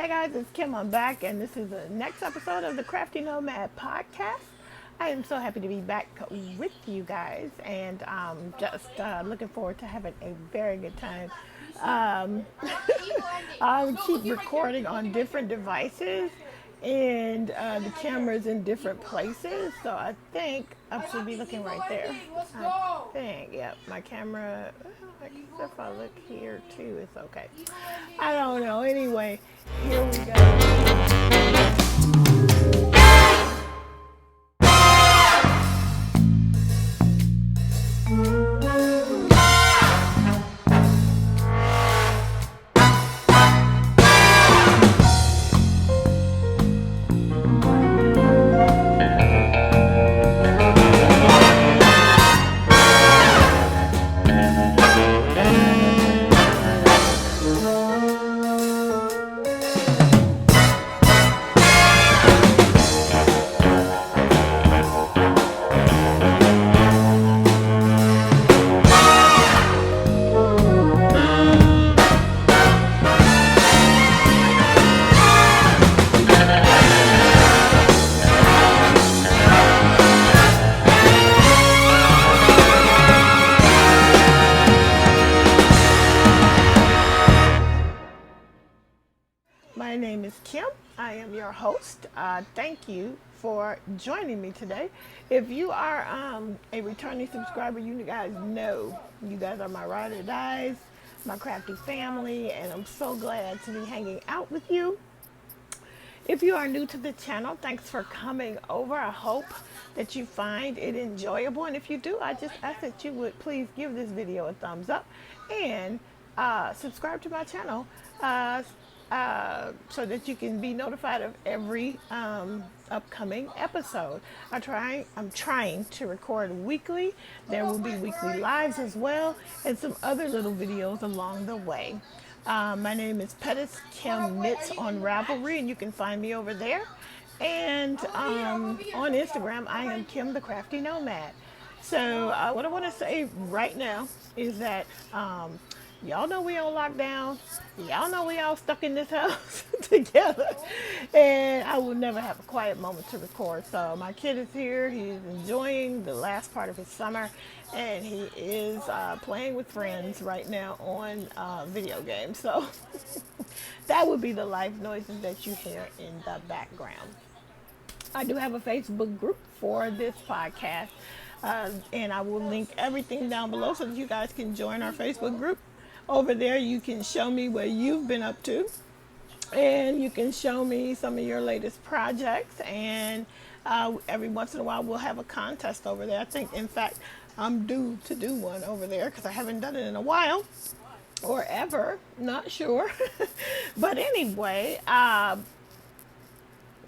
Hey guys, it's Kim. I'm back, and this is the next episode of the Crafty Nomad Podcast. I am so happy to be back with you guys, and just looking forward to having a very good time. Um, I keep recording on different devices, and the camera's in different places, so I think I should be looking right there. I think, yep, my camera. I guess if I look here too, it's okay. I don't know. Anyway, here we go. My name is Kim. I am your host. Thank you for joining me today. If you are a returning subscriber, you guys know you guys are my ride or dies, my crafty family, and I'm so glad to be hanging out with you. If you are new to the channel, thanks for coming over. I hope that you find it enjoyable. And if you do, I just ask that you would please give this video a thumbs up and subscribe to my channel so that you can be notified of every upcoming episode. I'm trying to record weekly. There will be weekly lives as well, and some other little videos along the way. My name is Pettis Kim Knits on Ravelry, and you can find me over there. And on Instagram, I am Kim the Crafty Nomad. So what I want to say right now is that y'all know we on lockdown. Y'all know we all stuck in this house together. And I will never have a quiet moment to record. So my kid is here. He's enjoying the last part of his summer. And he is playing with friends right now on video games. So that would be the life noises that you hear in the background. I do have a Facebook group for this podcast. And I will link everything down below so that you guys can join our Facebook group. Over there, you can show me what you've been up to, and you can show me some of your latest projects. And every once in a while, we'll have a contest over there. I think, in fact, I'm due to do one over there because I haven't done it in a while or ever. Not sure. But anyway,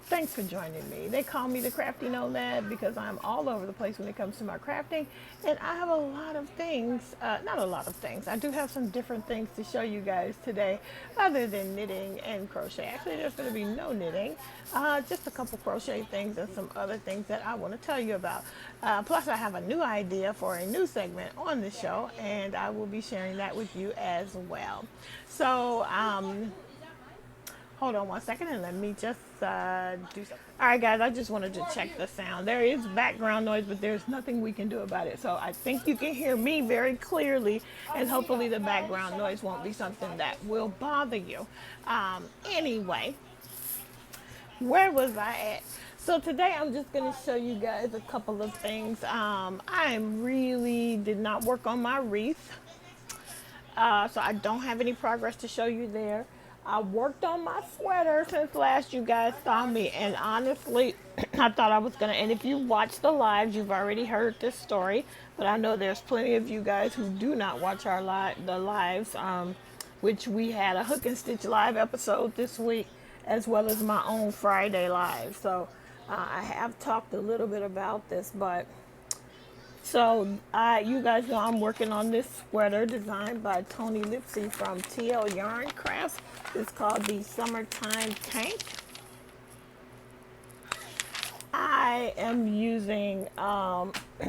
thanks for joining me. They call me the Crafty Nomad because I'm all over the place when it comes to my crafting. And I have a lot of things, not a lot of things. I do have some different things to show you guys today other than knitting and crochet. Actually, there's going to be no knitting, just a couple crochet things and some other things that I want to tell you about. Plus, I have a new idea for a new segment on the show, and I will be sharing that with you as well. So, hold on one second and let me just do something. All right, guys, I just wanted to check the sound. There is background noise, but there's nothing we can do about it. So I think you can hear me very clearly, and hopefully the background noise won't be something that will bother you. Anyway, where was I at? So today I'm just going to show you guys a couple of things. I really did not work on my wreath, so I don't have any progress to show you there. I worked on my sweater since last you guys saw me, and honestly, I thought I was gonna, and if you watch the lives, you've already heard this story, but I know there's plenty of you guys who do not watch our the lives, which we had a hook and stitch live episode this week, as well as my own Friday live. So I have talked a little bit about this, but so you guys know I'm working on this sweater designed by Tony Lipsy from TL Yarn Crafts. It's called the Summertime Tank. I am using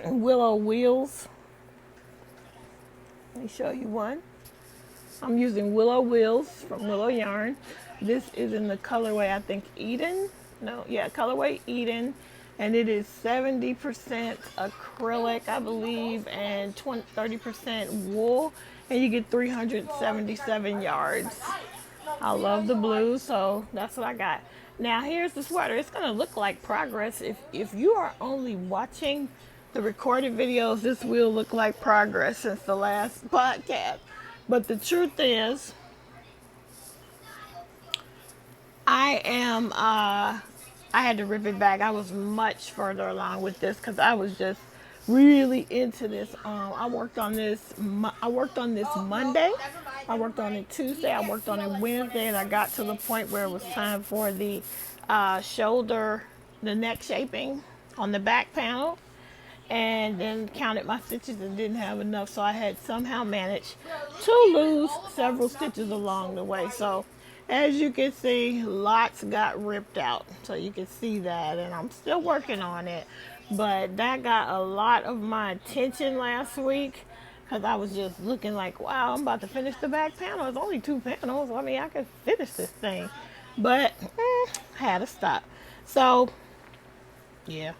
willow wheels. Let me show you one. I'm using Willow Wheels from Willow Yarn. This is in the colorway, I think, Eden. No, yeah, colorway Eden. And it is 70% acrylic, I believe, and 30% wool. And you get 377 yards. I love the blue, so that's what I got. Now here's the sweater. It's gonna look like progress. If you are only watching the recorded videos, this will look like progress since the last podcast. But the truth is, I had to rip it back. I was much further along with this because I was just really into this. I worked on this Monday. I worked on it Tuesday. I worked on it Wednesday, and I got to the point where it was time for the the neck shaping on the back panel, and then counted my stitches and didn't have enough, so I had somehow managed to lose several stitches along the way. So as you can see, lots got ripped out, so you can see that, and I'm still working on it. But that got a lot of my attention last week because I was just looking like, wow, I'm about to finish the back panel. It's only 2 panels. I mean, I could finish this thing, but had to stop. So yeah.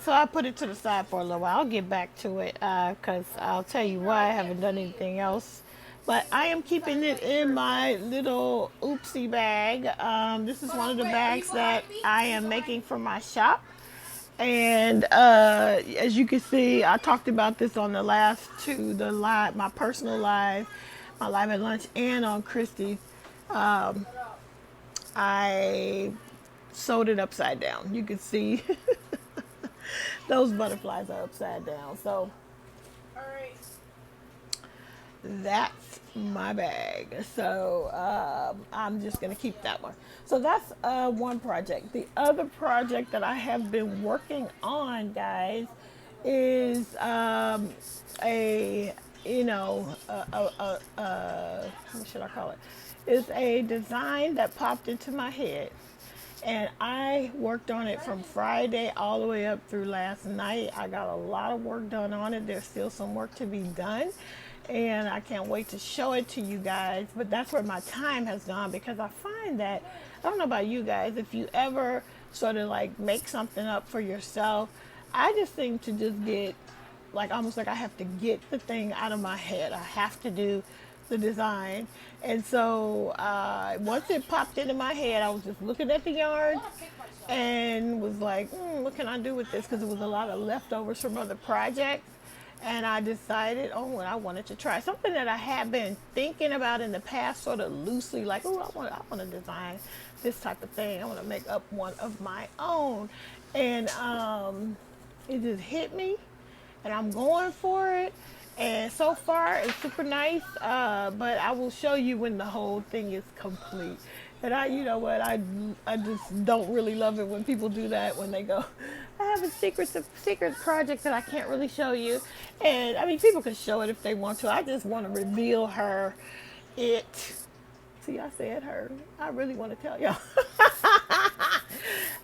So I put it to the side for a little while. I'll get back to it because I'll tell you why I haven't done anything else. But I am keeping it in my little oopsie bag. This is one of the bags that I am making for my shop. And as you can see, I talked about this on the last two, my personal live, my live at lunch, and on Christy's. I sewed it upside down. You can see those butterflies are upside down. So that's my bag. So I'm just going to keep that one. So that's one project. The other project that I have been working on, guys, is what should I call it? Is a design that popped into my head. And I worked on it from Friday all the way up through last night. I got a lot of work done on it. There's still some work to be done. And I can't wait to show it to you guys. But that's where my time has gone, because I find that, I don't know about you guys, if you ever sort of like make something up for yourself, I just seem to just get like almost like I have to get the thing out of my head. I have to do the design. And so once it popped into my head, I was just looking at the yarn and was like, what can I do with this? Because it was a lot of leftovers from other projects. And I decided, I wanted to try something that I had been thinking about in the past, sort of loosely, like, I want to design this type of thing. I want to make up one of my own. And it just hit me, and I'm going for it. And so far, it's super nice, but I will show you when the whole thing is complete. And you know what, I just don't really love it when people do that, when they go, I have a secret project that I can't really show you. And I mean, people can show it if they want to. I just want to reveal it. See, I said her. I really want to tell y'all.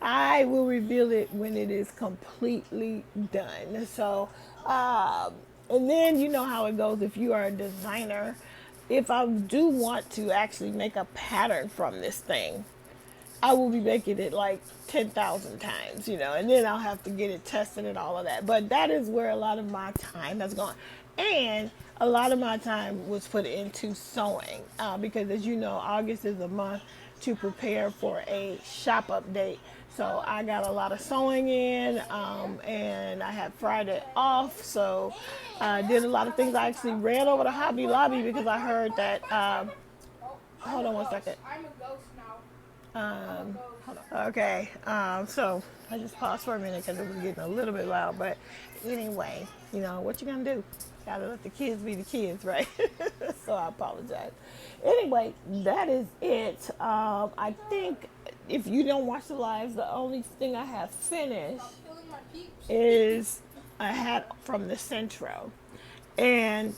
I will reveal it when it is completely done. So, and then you know how it goes if you are a designer. If I do want to actually make a pattern from this thing, I will be making it like 10,000 times, and then I'll have to get it tested and all of that. But that is where a lot of my time has gone. And a lot of my time was put into sewing because, as you know, August is a month to prepare for a shop update. So I got a lot of sewing in, and I had Friday off, so I did a lot of things. I actually ran over to Hobby Lobby because I heard that, hold on one second. I'm a ghost now. Okay, so I just paused for a minute because it was getting a little bit loud, but anyway, what you gonna do? Gotta let the kids be the kids, right? So I apologize. Anyway, that is it. I think if you don't watch the lives, the only thing I have finished is a hat from the Centro. And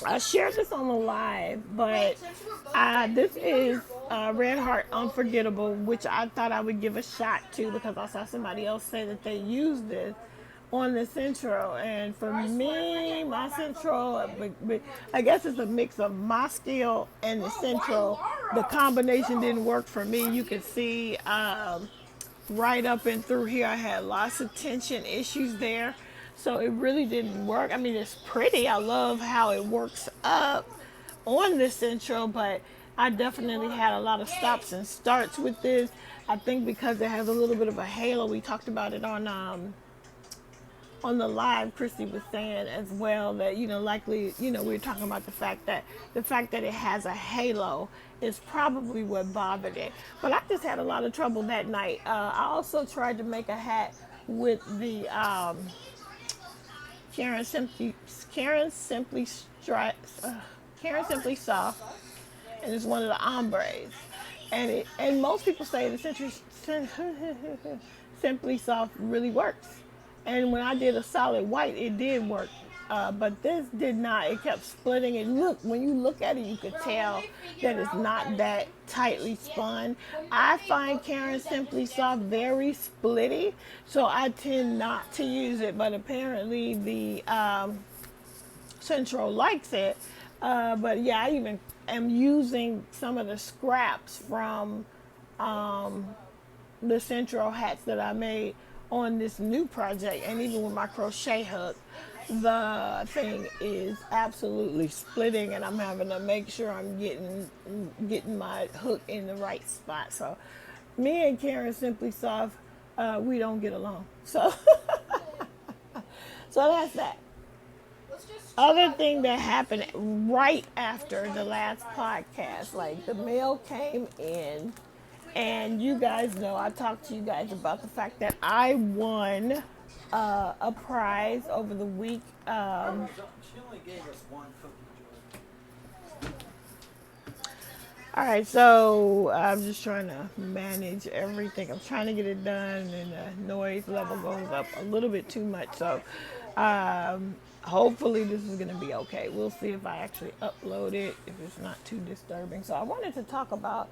I shared this on the live, but this is Red Heart Unforgettable, which I thought I would give a shot to because I saw somebody else say that they used this on the Central. And for me, my Central, I guess it's a mix of my skill and the Central. The combination didn't work for me. You can see right up and through here, I had lots of tension issues there. So it really didn't work. I mean, it's pretty. I love how it works up on the Central, but I definitely had a lot of stops and starts with this. I think because it has a little bit of a halo. We talked about it on the live. Christy was saying as well that, likely, we were talking about the fact that it has a halo is probably what bothered it. But I just had a lot of trouble that night. I also tried to make a hat with the Karen Simply Karen Simply Soft, and it's one of the ombres. And most people say the Simply Soft really works. And when I did a solid white, it did work. But this did not. It kept splitting. And look, when you look at it, you could tell that it's not that tightly spun. I find Karen Simply Soft very splitty, so I tend not to use it. But apparently the Central likes it. But yeah, I even am using some of the scraps from the Central hats that I made on this new project, and even with my crochet hook, the thing is absolutely splitting, and I'm having to make sure I'm getting my hook in the right spot. So me and Karen Simply Soft, we don't get along. So so that's that. Other thing that happened right after the last podcast, like the mail came in, and you guys know I talked to you guys about the fact that I won a prize over the week. She only gave us one cookie. All right, so I'm just trying to manage everything. I'm trying to get it done, and the noise level goes up a little bit too much. So hopefully this is going to be okay. We'll see if I actually upload it, if it's not too disturbing. So I wanted to talk about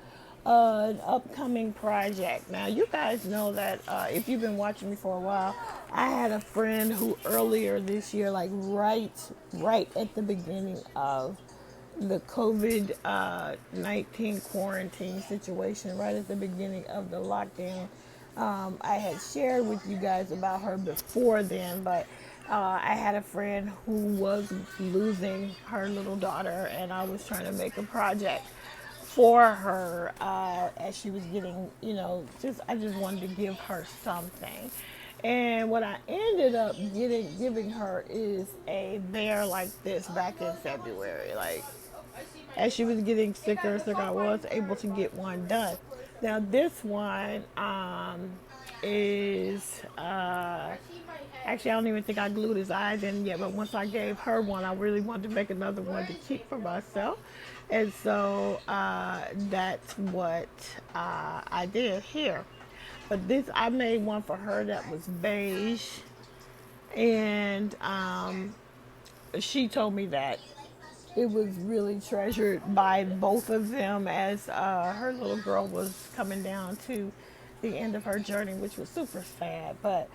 an upcoming project. Now, you guys know that if you've been watching me for a while, I had a friend who earlier this year, like right at the beginning of the COVID-19 quarantine situation, right at the beginning of the lockdown, I had shared with you guys about her before then, but I had a friend who was losing her little daughter, and I was trying to make a project for her as she was getting, I just wanted to give her something. And what I ended up giving her is a bear like this back in February. Like, as she was getting sicker and sicker, I was able to get one done. Now, this one is actually, I don't even think I glued his eyes in yet, but once I gave her one, I really wanted to make another one to keep for myself. And so that's what I did here. But I made one for her that was beige. And she told me that it was really treasured by both of them as her little girl was coming down to the end of her journey, which was super sad. But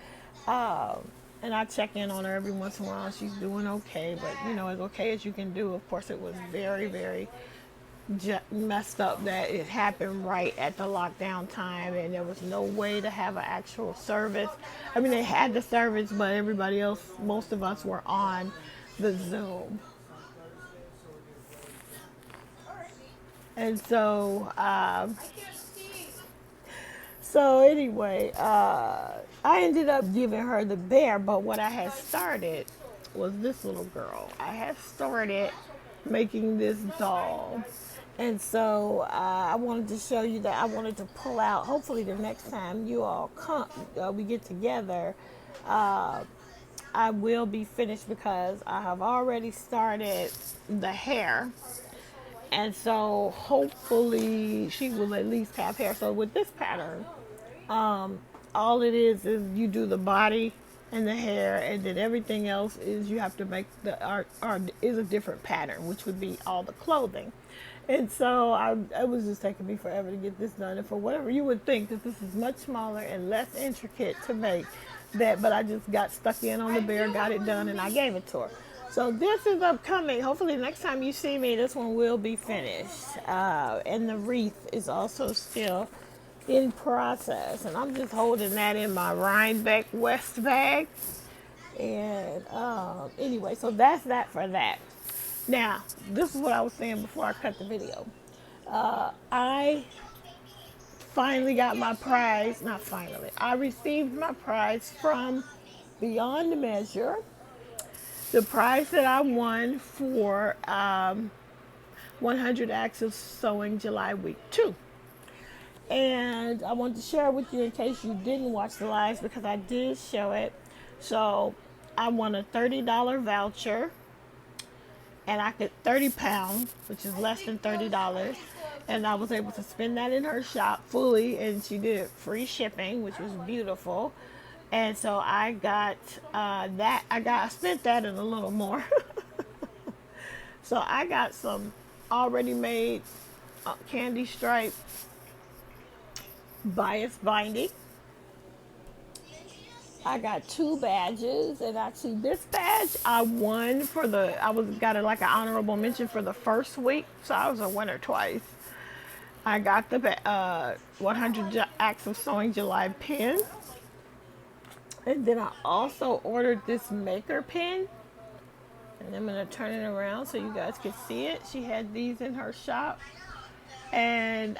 and I check in on her every once in a while. She's doing okay, but as okay as you can do. Of course, it was very, very messed up that it happened right at the lockdown time, and there was no way to have an actual service. I mean, they had the service, but everybody else, most of us were on the Zoom. And so, anyway, I ended up giving her the bear, but what I had started was this little girl. I had started making this doll. And so I wanted to show you that I wanted to pull out, hopefully the next time you all come, we get together, I will be finished because I have already started the hair. And so hopefully she will at least have hair. So with this pattern, all it is you do the body and the hair, and then everything else is you have to make the art is a different pattern, which would be all the clothing. And so it was just taking me forever to get this done. And for whatever you would think that this is much smaller and less intricate to make, that, but I just got stuck in on the bear, got it done, and I gave it to her. So this is upcoming. Hopefully next time you see me, this one will be finished. And the wreath is also still in process. And I'm just holding that in my Rhinebeck West bag. And anyway, so that's that for that. Now, this is what I was saying before I cut the video. I finally got my prize. Not finally. I received my prize from Beyond Measure. The prize that I won for 100 Acts of Sewing July Week 2. And I wanted to share with you in case you didn't watch the lives because I did show it. So I won a $30 voucher and I could 30 pounds, which is less than $30. And I was able to spend that in her shop fully, and she did free shipping, which was beautiful. And so I got I spent that and a little more. So I got some already made candy stripe bias binding. I got 2 badges, and actually this badge I won for got like an honorable mention for the first week, so I was a winner twice. I got the 100 Acts of Sewing July pin. And then I also ordered this maker pen. And I'm going to turn it around so you guys can see it. She had these in her shop. And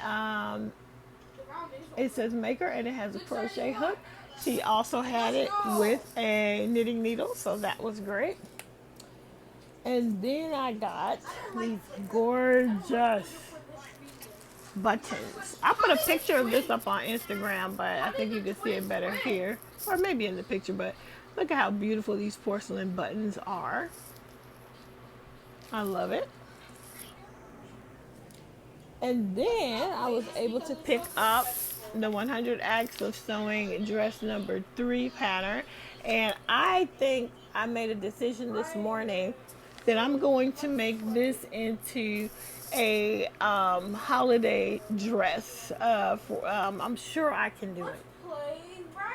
it says maker and it has a crochet hook. She also had it with a knitting needle, so that was great. And then I got these gorgeous buttons. I put a picture of this up on Instagram, but I think you can see it better here, or maybe in the picture. But look at how beautiful these porcelain buttons are. I love it. And then I was able to pick up the 100 Acts of Sewing dress number 3 pattern, and I think I made a decision this morning that I'm going to make this into a holiday dress. I'm sure I can do it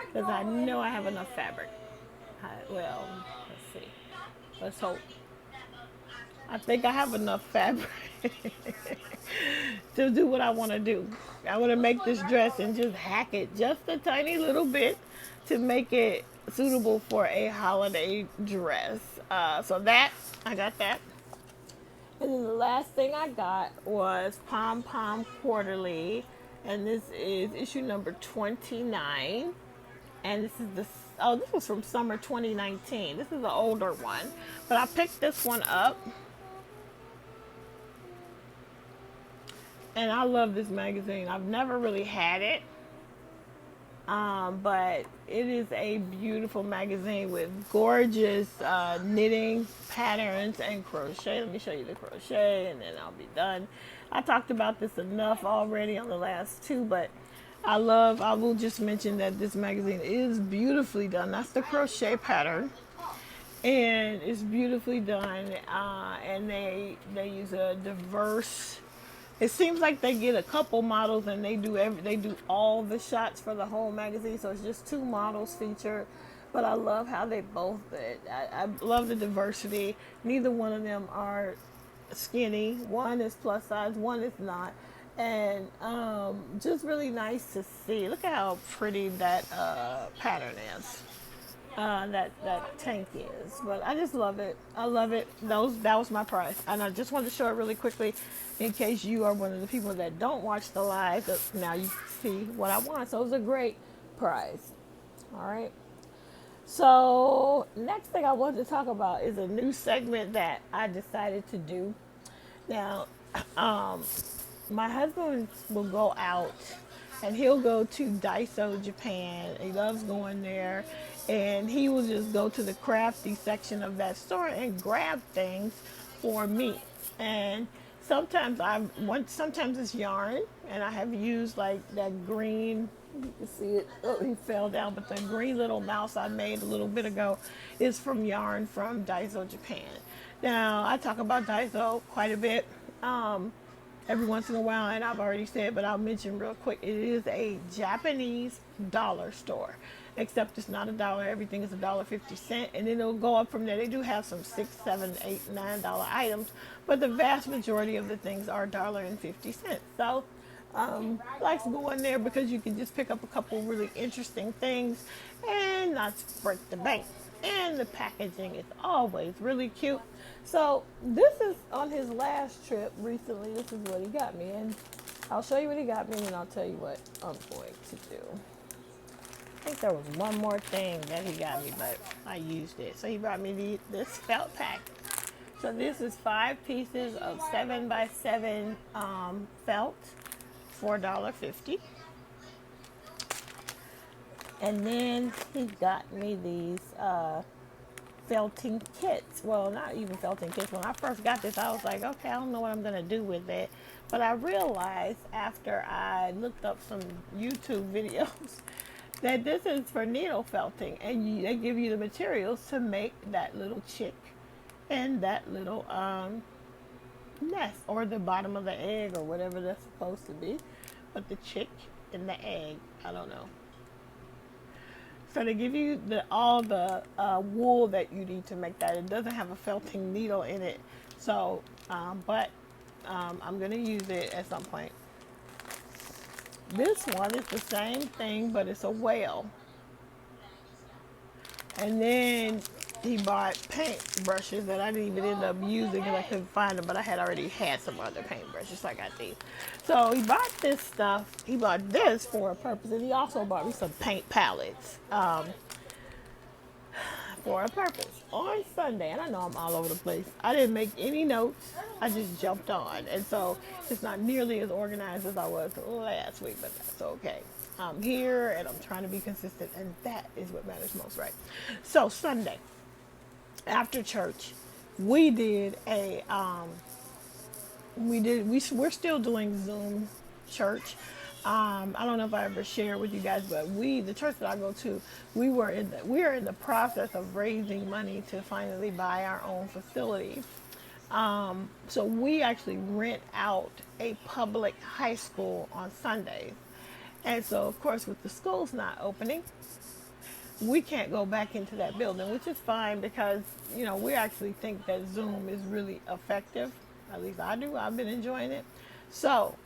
because I know I have enough fabric. Well, let's see. Let's hope. I think I have enough fabric to do what I want to do. I want to make this dress and just hack it just a tiny little bit to make it suitable for a holiday dress. So that, I got that. And then the last thing I got was Pom Pom Quarterly, and this is issue number 29. And this was from summer 2019. This is an older one, but I picked this one up. And I love this magazine. I've never really had it, but it is a beautiful magazine with gorgeous knitting patterns and crochet. Let me show you the crochet and then I'll be done. I talked about this enough already on the last 2, but I will just mention that this magazine is beautifully done. That's the crochet pattern, and it's beautifully done, and they use a diverse. It seems like they get a couple models and they do all the shots for the whole magazine. So it's just 2 models featured. But I love how they both did. I love the diversity. Neither one of them are skinny. One is plus size, one is not. And just really nice to see. Look at how pretty that pattern is. That tank is, but I just love it. I love it. That was my prize, and I just wanted to show it really quickly in case you are one of the people that don't watch the live. Now you see what I want. So it was a great prize. All right. So next thing I wanted to talk about is a new segment that I decided to do. Now, my husband will go out and he'll go to Daiso, Japan. He loves going there. And he will just go to the crafty section of that store and grab things for me. And sometimes it's yarn, and I have used like that green. You can see it. Oh, he fell down, but the green little mouse I made a little bit ago is from yarn from Daiso, Japan. Now I talk about Daiso quite a bit every once in a while, and I've already said, but I'll mention real quick. It is a Japanese dollar store. except it's not a dollar. Everything is $1.50, and then it'll go up from there. They do have some $6, $7, $8, $9 items, but the vast majority of the things are $1.50. So I like to go in there because you can just pick up a couple really interesting things and not break the bank. And the packaging is always really cute. So this is on his last trip recently. This is what he got me, and I'll show you what he got me, and I'll tell you what I'm going to do. I think there was one more thing that he got me, but I used it. So he brought me this felt pack. So this is 5 pieces of 7x7 felt, $4.50. And then he got me these felting kits. Well, not even felting kits. When I first got this, I was like, okay, I don't know what I'm going to do with it. But I realized after I looked up some YouTube videos that this is for needle felting. And they give you the materials to make that little chick and that little nest, or the bottom of the egg, or whatever that's supposed to be. But the chick and the egg, I don't know. So they give you all the wool that you need to make that. It doesn't have a felting needle in it. So, I'm going to use it at some point. This one is the same thing, but it's a whale. And then he bought paint brushes that I didn't even end up using because I couldn't find them, but I had already had some other paint brushes, so I got these. So he bought this stuff. He bought this for a purpose, and he also bought me some paint palettes for a purpose. On Sunday, and I know I'm all over the place, I didn't make any notes. I just jumped on, and so it's not nearly as organized as I was last week, but that's okay. I'm here, and I'm trying to be consistent, and that is what matters most, right? So Sunday, after church, we did a we're still doing Zoom church. I don't know if I ever shared with you guys, but the church that I go to, we are in the process of raising money to finally buy our own facility. So we actually rent out a public high school on Sundays. And so, of course, with the schools not opening, we can't go back into that building, which is fine because, we actually think that Zoom is really effective. At least I do. I've been enjoying it. So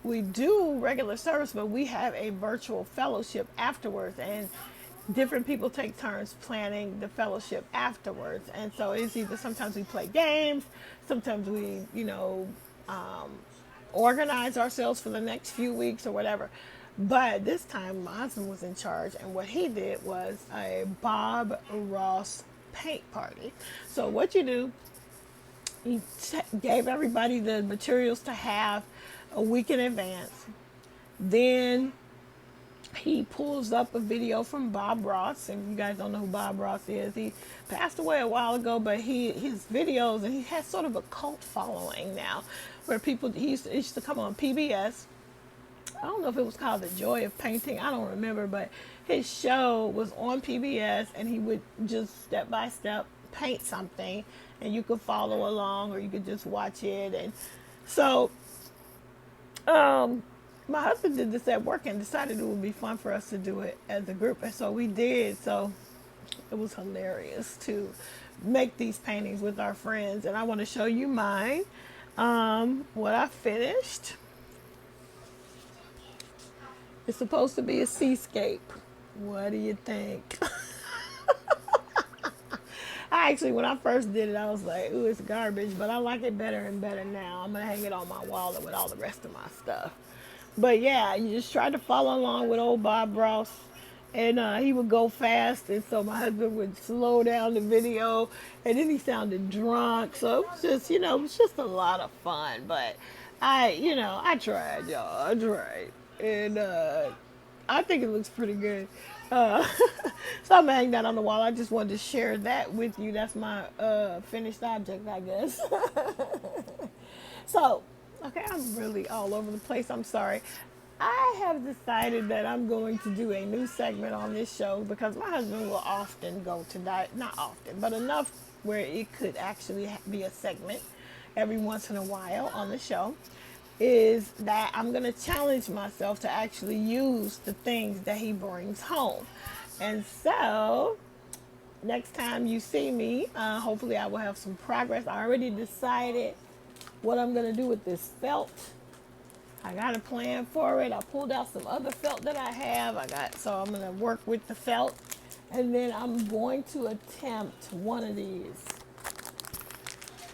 we do regular service, but we have a virtual fellowship afterwards, and different people take turns planning the fellowship afterwards. And so it's either sometimes we play games, sometimes we, organize ourselves for the next few weeks or whatever. But this time my husband was in charge, and what he did was a Bob Ross paint party. So what you do, he gave everybody the materials to have a week in advance. Then he pulls up a video from Bob Ross, and you guys don't know who Bob Ross is. He passed away a while ago, but his videos, and he has sort of a cult following now, where he used to come on PBS. I don't know if it was called The Joy of Painting. I don't remember, but his show was on PBS, and he would just step by step paint something, and you could follow along, or you could just watch it. And so, my husband did this at work and decided it would be fun for us to do it as a group, and so we did. So it was hilarious to make these paintings with our friends, and I want to show you mine. What I finished. It's supposed to be a seascape. What do you think? When I first did it, I was like, ooh, it's garbage, but I like it better and better now. I'm going to hang it on my wall with all the rest of my stuff. But yeah, you just try to follow along with old Bob Ross, and he would go fast, and so my husband would slow down the video, and then he sounded drunk. So it was just, it was just a lot of fun. But I tried, y'all. I tried. And I think it looks pretty good. So I'm gonna hang that on the wall. I just wanted to share that with you. That's my finished object, I guess. So, okay, I'm really all over the place. I'm sorry. I have decided that I'm going to do a new segment on this show because my husband will often go to diet. Not often, but enough where it could actually be a segment every once in a while on the show. Is that I'm going to challenge myself to actually use the things that he brings home. And so next time you see me, hopefully I will have some progress. I already decided what I'm going to do with this felt. I got a plan for it. I pulled out some other felt that I have. So I'm going to work with the felt. And then I'm going to attempt one of these.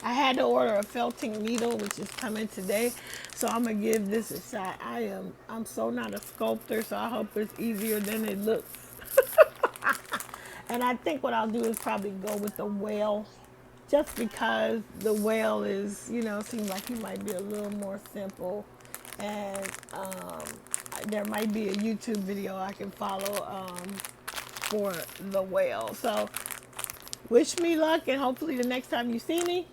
I had to order a felting needle, which is coming today. So I'm going to give this a shot. I'm so not a sculptor, so I hope it's easier than it looks. And I think what I'll do is probably go with the whale, just because the whale is, seems like he might be a little more simple. And there might be a YouTube video I can follow for the whale. So wish me luck, and hopefully the next time you see me,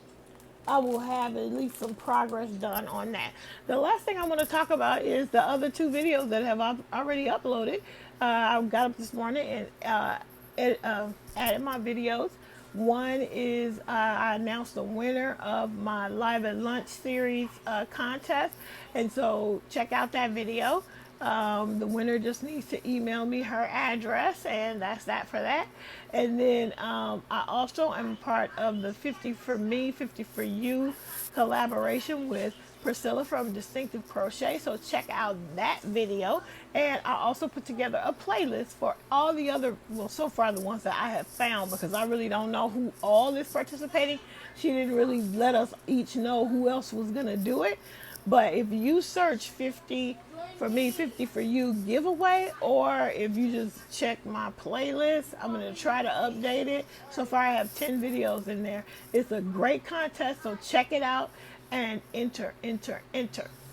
I will have at least some progress done on that. The last thing I want to talk about is the other two videos that have already uploaded. I got up this morning and added my videos. One is I announced the winner of my Live at Lunch series contest, and so check out that video. The winner just needs to email me her address, and that's that for that. And then I also am part of the 50 for Me, 50 for You collaboration with Priscilla from Distinctive Crochet, so check out that video. And I also put together a playlist for all the other, well, so far the ones that I have found, because I really don't know who all is participating. She didn't really let us each know who else was gonna do it. But if you search 50 for Me, 50 for You giveaway, or if you just check my playlist, I'm going to try to update it. So far I have 10 videos in there. It's a great contest, so check it out and enter.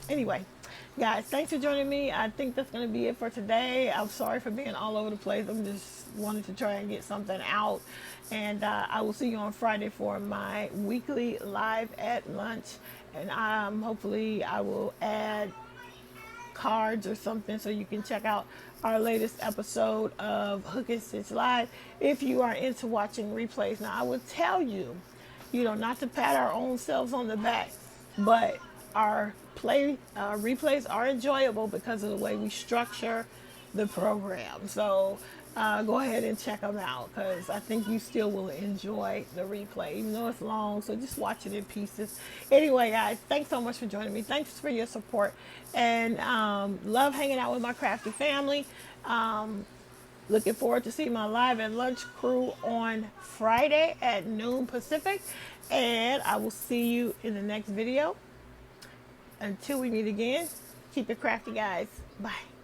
Anyway, guys, thanks for joining me. I think that's going to be it for today. I'm sorry for being all over the place. I'm just wanting to try and get something out. And I will see you on Friday for my weekly Live at Lunch. And hopefully I will add cards or something so you can check out our latest episode of Hook and Stitch Live if you are into watching replays. Now, I will tell you, not to pat our own selves on the back, but our replays are enjoyable because of the way we structure the program. So go ahead and check them out, because I think you still will enjoy the replay, even though it's long. So just watch it in pieces. Anyway, guys, thanks so much for joining me. Thanks for your support, and love hanging out with my crafty family. Looking forward to seeing my Live at Lunch crew on Friday at noon Pacific, and I will see you in the next video. Until we meet again, keep it crafty, guys. Bye.